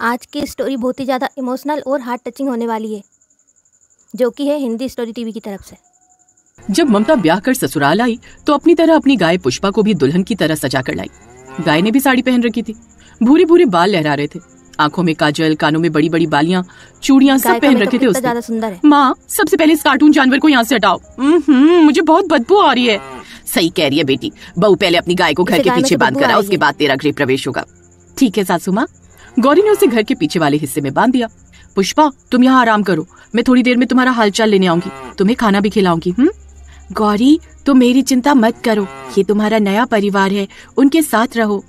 आज की स्टोरी बहुत ही ज़्यादा इमोशनल और हार्ट टचिंग होने वाली है, जो कि है हिंदी स्टोरी टीवी की तरफ से। जब ममता ब्याह कर ससुराल आई तो अपनी तरह अपनी गाय पुष्पा को भी दुल्हन की तरह सजा कर लाई। गाय ने भी साड़ी पहन रखी थी, भूरे भूरे बाल लहरा रहे थे, आंखों में काजल, कानों में बड़ी बड़ी बालियां, चूड़ियां सब पहन रखे थे उसने। ज्यादा सुंदर है। माँ, सबसे पहले इस कार्टून जानवर को यहाँ से हटाओ। मुझे बहुत बदबू आ रही है। सही कह रही है बेटी, बहू पहले अपनी गाय को घर के पीछे बांध कर आओ, उसके बाद तेरा गृह प्रवेश होगा। ठीक है सासू माँ। गौरी ने उसे घर के पीछे वाले हिस्से में बांध दिया। पुष्पा, तुम यहाँ आराम करो, मैं थोड़ी देर में तुम्हारा हालचाल लेने आऊंगी, तुम्हें खाना भी खिलाऊंगी। गौरी, तुम मेरी चिंता मत करो, ये तुम्हारा नया परिवार है, उनके साथ रहो।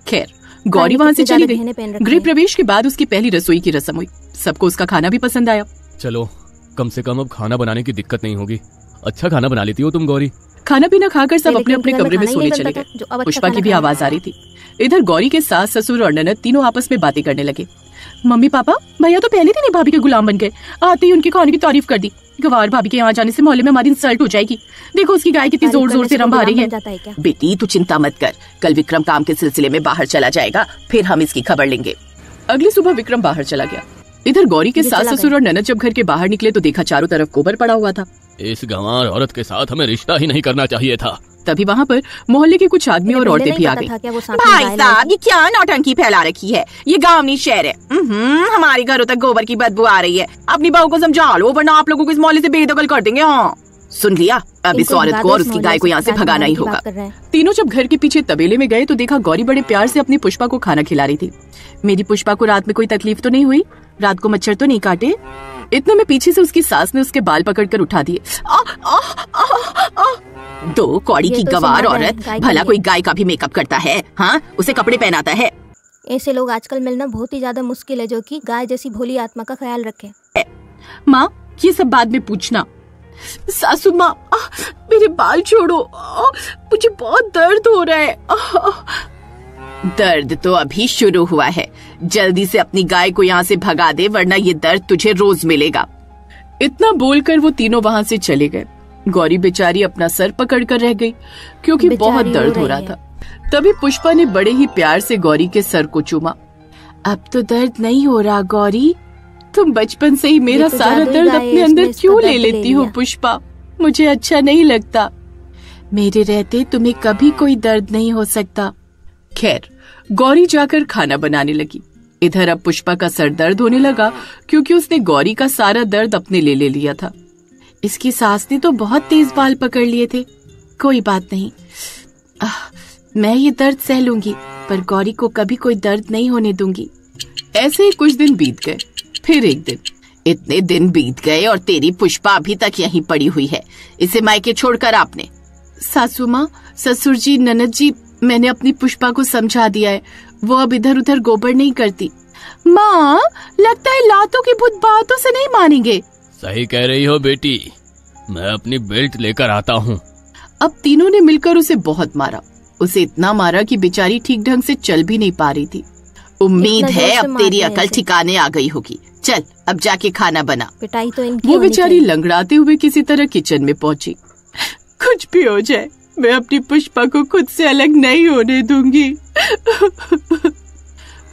खैर, गौरी वहाँ से चली गई। गृह प्रवेश के बाद उसकी पहली रसोई की रस्म हुई। सबको उसका खाना भी पसंद आया। चलो, कम से कम अब खाना बनाने की दिक्कत नहीं होगी। अच्छा खाना बना लेती हो तुम गौरी। खाना पीना खाकर सब अपने अपने कमरे में सोने चले गए। पुष्पा की भी आवाज आ रही थी। इधर गौरी के सास, ससुर और ननद तीनों आपस में बातें करने लगे। मम्मी पापा, भैया तो पहले दिन ही भाभी के गुलाम बन गए, आते ही उनके खाने की तारीफ कर दी। गवार भाभी के यहाँ जाने से मोहल्ले में हमारी इंसल्ट हो जाएगी। देखो उसकी गाय कितनी जोर जोर से रंभा रही है। बेटी तू चिंता मत कर, कल विक्रम काम के सिलसिले में बाहर चला जाएगा, फिर हम इसकी खबर लेंगे। अगली सुबह विक्रम बाहर चला गया। इधर गौरी के सास, ससुर और ननद जब घर के बाहर निकले तो देखा चारों तरफ गोबर पड़ा हुआ था। इस गंवार औरत के साथ हमें रिश्ता ही नहीं करना चाहिए था। तभी वहाँ पर मोहल्ले के कुछ आदमी और औरतें भी आ गई। भाई साहब, ये क्या नौटंकी फैला रखी है? ये गांव नहीं शहर है। हमारे घरों तक गोबर की बदबू आ रही है। अपनी बहू को समझा लो, वरना आप लोगों को इस मोहल्ले से बेदखल कर देंगे। हाँ, सुन लिया, अब इस औरत को और उसकी गाय को यहाँ से भगाना ही होगा। तीनों जब घर के पीछे तबेले में गए तो देखा गौरी बड़े प्यार से अपनी पुष्पा को खाना खिला रही थी। मेरी पुष्पा को रात में कोई तकलीफ तो नहीं हुई? रात को मच्छर तो नहीं काटे? इतने में पीछे से उसकी सास ने उसके बाल पकड़कर उठा दिए। दो कौड़ी की गवार औरत, भला कोई गाय का भी मेकअप करता है? हाँ, उसे कपड़े पहनाता है। ऐसे लोग आजकल मिलना बहुत ही ज्यादा मुश्किल है, जो कि गाय जैसी भोली आत्मा का ख्याल रखे। माँ, ये सब बाद में पूछना। सासू माँ, मेरे बाल छोड़ो, मुझे बहुत दर्द हो रहा है। दर्द तो अभी शुरू हुआ है, जल्दी से अपनी गाय को यहाँ से भगा दे, वरना ये दर्द तुझे रोज मिलेगा। इतना बोलकर वो तीनों वहाँ से चले गए। गौरी बेचारी अपना सर पकड़कर रह गई, क्योंकि बहुत दर्द हो रहा था। तभी पुष्पा ने बड़े ही प्यार से गौरी के सर को चूमा। अब तो दर्द नहीं हो रहा गौरी, तुम बचपन से ही मेरा सारा दर्द अपने अंदर क्यों ले लेती हो पुष्पा? मुझे अच्छा नहीं लगता। मेरे रहते तुम्हें कभी कोई दर्द नहीं हो सकता। खैर, गौरी जाकर खाना बनाने लगी। इधर अब पुष्पा का सर दर्द होने लगा, क्योंकि उसने गौरी का सारा दर्द अपने ले लिया था। इसकी सास ने तो बहुत तेज बाल पकड़ लिए थे। कोई बात नहीं, मैं ये दर्द सह लूंगी, पर गौरी को कभी कोई दर्द नहीं होने दूंगी। ऐसे ही कुछ दिन बीत गए। फिर एक दिन। इतने दिन बीत गए और तेरी पुष्पा अभी तक यहीं पड़ी हुई है। इसे मायके छोड़कर आपने? सासू माँ, ससुर जी, ननद जी, मैंने अपनी पुष्पा को समझा दिया है, वो अब इधर उधर गोबर नहीं करती। माँ, लगता है लातों के भूत बातों से नहीं मानेंगे। सही कह रही हो बेटी, मैं अपनी बेल्ट लेकर आता हूँ। अब तीनों ने मिलकर उसे बहुत मारा। उसे इतना मारा कि बेचारी ठीक ढंग से चल भी नहीं पा रही थी। उम्मीद है अब तेरी अकल ठिकाने आ गई होगी। चल, अब जाके खाना बना। पिटाई तो इनकी वो बेचारी लंगड़ाते हुए किसी तरह किचन में पहुंची। कुछ भी हो जाए, मैं अपनी पुष्पा को खुद से अलग नहीं होने दूंगी।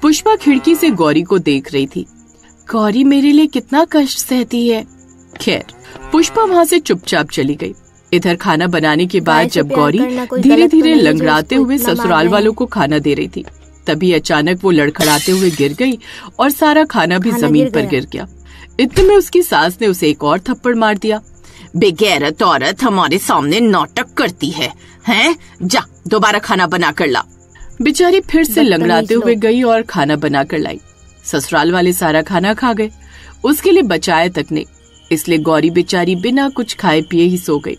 पुष्पा खिड़की से गौरी को देख रही थी। गौरी मेरे लिए कितना कष्ट सहती है। खैर, पुष्पा वहाँ से चुपचाप चली गई। इधर खाना बनाने के बाद जब गौरी धीरे धीरे लंगड़ाते हुए ससुराल वालों को खाना दे रही थी, तभी अचानक वो लड़खड़ाते हुए गिर गई और सारा खाना भी जमीन पर गिर गया। इतने में उसकी सास ने उसे एक और थप्पड़ मार दिया। बेगैरत औरत, हमारे सामने नाटक करती है, हैं? जा, दोबारा खाना बना कर ला। बेचारी फिर से लंगड़ाते हुए गई और खाना बना कर लाई। ससुराल वाले सारा खाना खा गए, उसके लिए बचाया तक नहीं, इसलिए गौरी बेचारी बिना कुछ खाए पिए ही सो गई।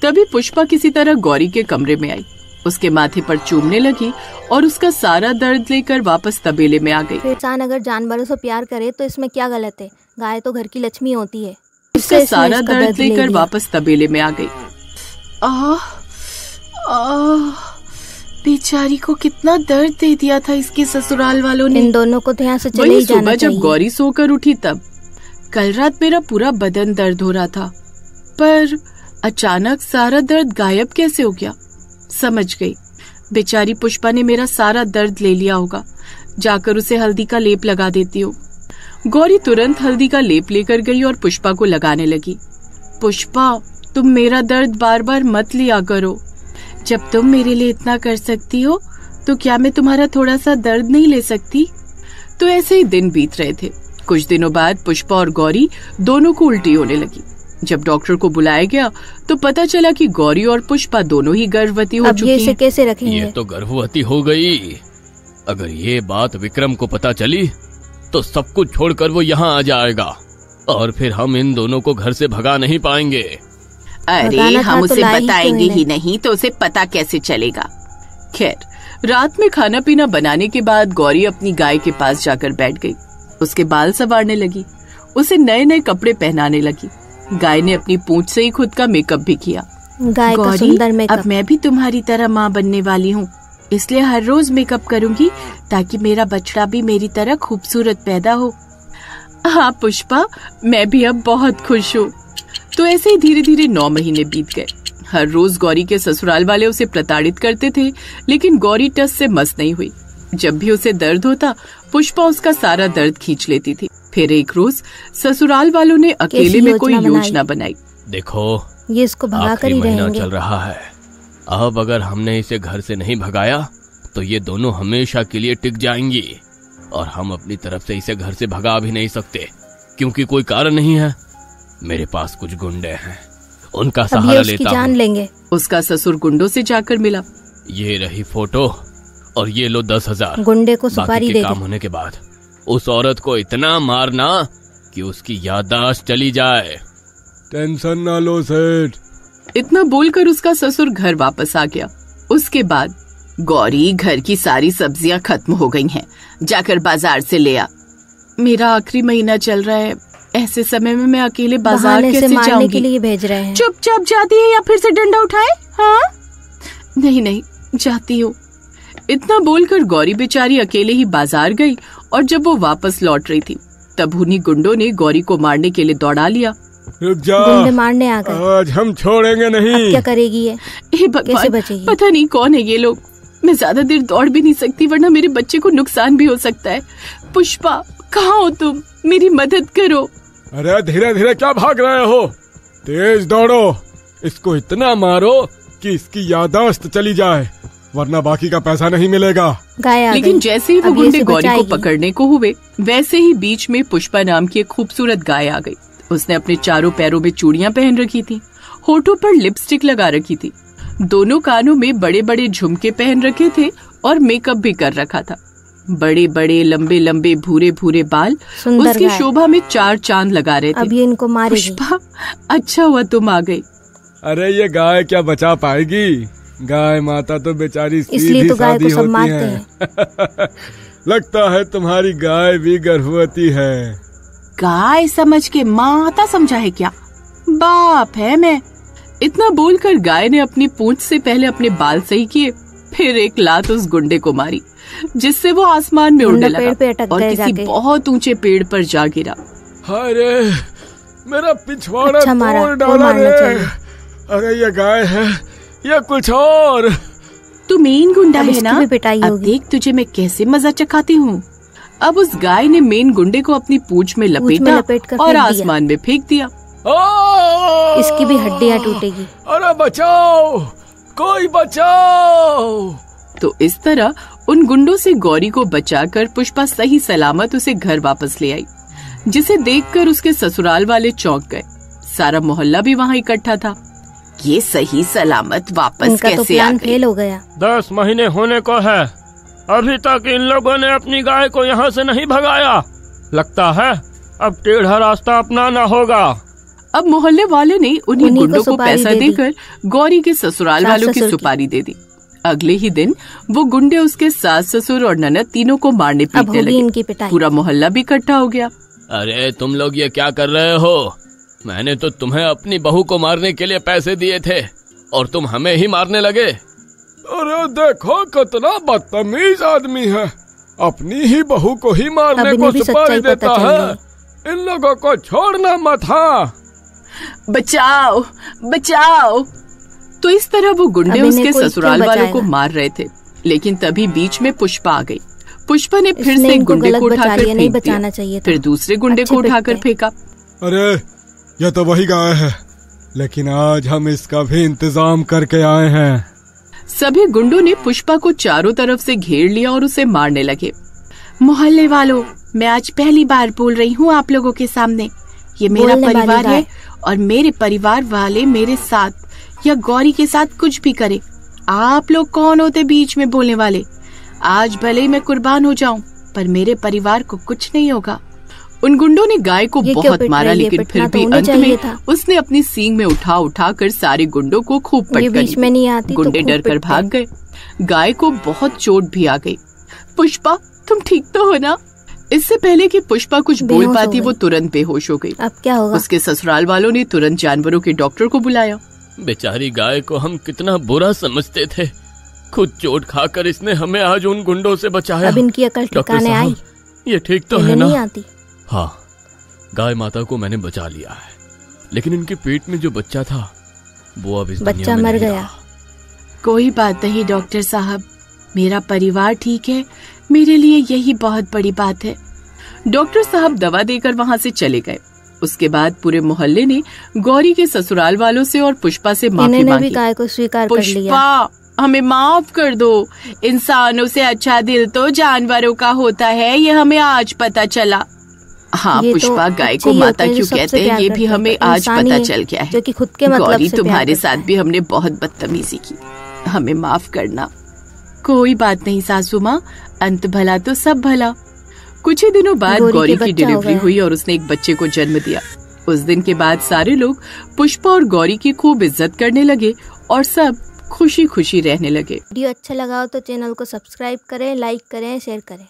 तभी पुष्पा किसी तरह गौरी के कमरे में आई, उसके माथे पर चूमने लगी और उसका सारा दर्द लेकर वापस तबेले में आ गई। इंसान अगर जानवरों से प्यार करे तो इसमें क्या गलत है? गाय तो घर की लक्ष्मी होती है। उसका सारा दर्द लेकर वापस तबेले में आ गई। बेचारी को कितना दर्द दे दिया था इसके ससुराल वालों ने। इन दोनों को तो यहाँ से चले ही जाना चाहिए। सुबह जब गौरी सोकर उठी तब कल रात मेरा पूरा बदन दर्द हो रहा था, पर अचानक सारा दर्द गायब कैसे हो गया? समझ गई, बेचारी पुष्पा ने मेरा सारा दर्द ले लिया होगा। जाकर उसे हल्दी का लेप लगा देती हूँ। गौरी तुरंत हल्दी का लेप लेकर गई और पुष्पा को लगाने लगी। पुष्पा, तुम मेरा दर्द बार बार मत लिया करो। जब तुम मेरे लिए इतना कर सकती हो तो क्या मैं तुम्हारा थोड़ा सा दर्द नहीं ले सकती? तो ऐसे ही दिन बीत रहे थे। कुछ दिनों बाद पुष्पा और गौरी दोनों को उल्टी होने लगी। जब डॉक्टर को बुलाया गया तो पता चला कि गौरी और पुष्पा दोनों ही गर्भवती हो चुकी हैं। इसे कैसे रखेंगे? ये तो गर्भवती हो गई। अगर ये बात विक्रम को पता चली तो सब कुछ छोड़कर वो यहाँ आ जाएगा और फिर हम इन दोनों को घर से भगा नहीं पाएंगे। अरे हम उसे बताएंगे ही नहीं तो उसे पता कैसे चलेगा। खैर, रात में खाना पीना बनाने के बाद गौरी अपनी गाय के पास जाकर बैठ गई। उसके बाल संवारने लगी, उसे नए नए कपड़े पहनाने लगी। गाय ने अपनी पूंछ से ही खुद का मेकअप भी किया। गाय का सुंदर मेकअप। अब मैं भी तुम्हारी तरह माँ बनने वाली हूँ, इसलिए हर रोज मेकअप करूंगी ताकि मेरा बछड़ा भी मेरी तरह खूबसूरत पैदा हो। हाँ पुष्पा, मैं भी अब बहुत खुश हूँ। तो ऐसे ही धीरे धीरे 9 महीने बीत गए। हर रोज गौरी के ससुराल वाले उसे प्रताड़ित करते थे, लेकिन गौरी टस से मस नहीं हुई। जब भी उसे दर्द होता, पुष्पा उसका सारा दर्द खींच लेती थी। फिर एक रोज ससुराल वालों ने अकेले में कोई योजना बनाई। देखो, ये इसको भगा कर ही महीना रहेंगे। चल रहा है। अब अगर हमने इसे घर से नहीं भगाया तो ये दोनों हमेशा के लिए टिक जाएंगी और हम अपनी तरफ से इसे घर से भगा भी नहीं सकते क्योंकि कोई कारण नहीं है। मेरे पास कुछ गुंडे हैं, उनका सहारा लेता हूँ। जान लेंगे। उसका ससुर गुंडों से जाकर मिला। ये रही फोटो और ये लो 10,000। गुंडे को सुपारी दे काम होने के बाद उस औरत को इतना मारना कि उसकी याददाश्त चली जाए। टेंशन ना लो सेठ। इतना बोलकर उसका ससुर घर वापस आ गया। उसके बाद गौरी, घर की सारी सब्जियां खत्म हो गई हैं, जाकर बाजार से ले आ। मेरा आखिरी महीना चल रहा है, ऐसे समय में मैं अकेले बाजार कैसे जाऊंगी? के लिए भेज रहे हैं। चुपचाप जाती है या फिर से डंडा उठाए? हाँ, नहीं जाती हूँ। इतना बोलकर गौरी बेचारी अकेले ही बाजार गई और जब वो वापस लौट रही थी तब उन्हीं गुंडों ने गौरी को मारने के लिए दौड़ा लिया। रुक जा, गुंडे मारने आ गए। आज हम छोड़ेंगे नहीं। अब क्या करेगी ये? कैसे बचेगी? पता नहीं कौन है ये लोग। मैं ज्यादा देर दौड़ भी नहीं सकती वरना मेरे बच्चे को नुकसान भी हो सकता है। पुष्पा, कहाँ हो तुम? मेरी मदद करो। अरे धीरे धीरे क्या भाग रहे हो? तेज दौड़ो, इसको इतना मारो कि इसकी याददाश्त चली जाए, वरना बाकी का पैसा नहीं मिलेगा। लेकिन जैसे ही वो गुंडे गौरी को पकड़ने को हुए वैसे ही बीच में पुष्पा नाम की एक खूबसूरत गाय आ गई। उसने अपने चारों पैरों में चूड़ियां पहन रखी थी, होठों पर लिपस्टिक लगा रखी थी, दोनों कानों में बड़े बड़े झुमके पहन रखे थे और मेकअप भी कर रखा था। बड़े बड़े लंबे लंबे भूरे भूरे बाल उसकी शोभा में 4 चांद लगा रहे थे। अब ये इनको मारेगी। पुष्पा, अच्छा हुआ तुम आ गई। अरे ये गाय क्या बचा पाएगी? गाय माता तो बेचारी इसलिए तो गाय को सब मारते हैं। लगता है तुम्हारी गाय भी गर्भवती है। गाय समझ के माता समझा है क्या? बाप है मैं। इतना बोलकर गाय ने अपनी पूंछ से पहले अपने बाल सही किए, फिर एक लात उस गुंडे को मारी जिससे वो आसमान में उड़ने लगा और किसी बहुत ऊंचे पेड़ पर जा गिरा। अरे मेरा पिछवाड़ा तोड़ डाला रे। अरे ये गाय है या कुछ और? तू मेन गुंडा है ना? अब देख तुझे मैं कैसे मजा चखाती हूँ। अब उस गाय ने मेन गुंडे को अपनी पूंछ में लपेटा और आसमान में फेंक दिया। इसकी भी हड्डियाँ टूटेगी। अरे बचाओ, कोई बचाओ। तो इस तरह उन गुंडों से गौरी को बचाकर पुष्पा सही सलामत उसे घर वापस ले आई, जिसे देखकर उसके ससुराल वाले चौंक गए। सारा मोहल्ला भी वहाँ इकट्ठा था। ये सही सलामत वापस कैसे आ गई? फेल हो गया। 10 महीने होने को है, अभी तक इन लोगों ने अपनी गाय को यहाँ से नहीं भगाया। लगता है अब टेढ़ा रास्ता अपनाना होगा। अब मोहल्ले वाले ने उन्हीं गुंडों को पैसा देकर गौरी के ससुराल वालों की सुपारी दे दी। अगले ही दिन वो गुंडे उसके सास ससुर और ननद तीनों को मारने पीटने लगे। पूरा मोहल्ला भी इकट्ठा हो गया। अरे तुम लोग ये क्या कर रहे हो? मैंने तो तुम्हें अपनी बहू को मारने के लिए पैसे दिए थे और तुम हमें ही मारने लगे। अरे देखो कितना बदतमीज आदमी है, अपनी ही बहू को ही मारने को सुपारी देता है। इन लोगों को छोड़ना मत। हाँ, बचाओ बचाओ। तो इस तरह वो गुंडे उसके ससुराल वालों को मार रहे थे, लेकिन तभी बीच में पुष्पा आ गई। पुष्पा ने फिर इसने से इनको गुंडे गलत को बचा उठाकर लिया, नहीं फेंक बचाना दिया। चाहिए था। फिर दूसरे गुंडे अच्छे को उठाकर पिटते। फेंका। अरे यह तो वही गाय है, लेकिन आज हम इसका भी इंतजाम करके आए हैं। सभी गुंडों ने पुष्पा को चारों तरफ से घेर लिया और उसे मारने लगे। मोहल्ले वालों, मैं आज पहली बार बोल रही हूँ आप लोगों के सामने। ये मेरा बोलने वाली परिवार है गाय। और मेरे परिवार वाले मेरे साथ या गौरी के साथ कुछ भी करे। आप लोग कौन होते बीच में बोलने वाले? आज भले ही मैं कुर्बान हो जाऊं, पर मेरे परिवार को कुछ नहीं होगा। उन गुंडों ने गाय को ये क्यों बहुत पिट मारा, रही है? लेकिन पिटना फिर तो भी उन्हें अंत चाहिए में था। उसने अपनी सींग में उठा उठा कर सारे गुंडों को खूब ये पटकर बीच में नहीं आती तो गुंडे खूब डर कर पिटते। भाग गए। गाय को बहुत चोट भी आ गई। पुष्पा, तुम ठीक तो हो ना? इससे पहले कि पुष्पा कुछ बोल बेहोश हो पाती, वो गई। तुरंत बेहोश हो गई। अब क्या होगा? उसके ससुराल वालों ने तुरंत जानवरों के डॉक्टर को बुलाया। बेचारी गाय को हम कितना बुरा समझते थे, खुद चोट खाकर इसने हमें आज उन गुंडों से बचाया। अब इनकी अकल डॉक्टर ठिकाने आई। साहब, ये ठीक तो है इन्हें ना? नहीं आती। हाँ, गाय माता को मैंने बचा लिया है, लेकिन इनके पेट में जो बच्चा था वो अब इस दुनिया बच्चा में मर नहीं गया। रहा। कोई बात नहीं डॉक्टर साहब, मेरा परिवार ठीक है, मेरे लिए यही बहुत बड़ी बात है। डॉक्टर साहब दवा देकर वहाँ से चले गए। उसके बाद पूरे मोहल्ले ने गौरी के ससुराल वालों से और पुष्पा से माफी इन्होंने भी मांगी। गाय को स्वीकार कर लिया। पुष्पा, हमें माफ कर दो। इंसानों से अच्छा दिल तो जानवरों का होता है, ये हमें आज पता चला। हाँ ये तो पुष्पा, गाय अच्छे को ही माता होते हैं जो क्यों सबसे कहते हैं प्यार ये करते भी हैं, हमें पर आज इंसान पता ही है चल गया है। जो कि खुद के मतलब गौरी, से प्यार तुम्हारे करता साथ है। भी हमने बहुत बदतमीजी की, हमें माफ करना। कोई बात नहीं सासू माँ, अंत भला तो सब भला। कुछ ही दिनों बाद गौरी के गौरी की बच्चा हो डिलीवरी गया। हुई और उसने एक बच्चे को जन्म दिया। उस दिन के बाद सारे लोग पुष्पा और गौरी की खूब इज्जत करने लगे और सब खुशी खुशी रहने लगे। वीडियो अच्छा लगा हो तो चैनल को सब्सक्राइब करें, लाइक करें, शेयर करें।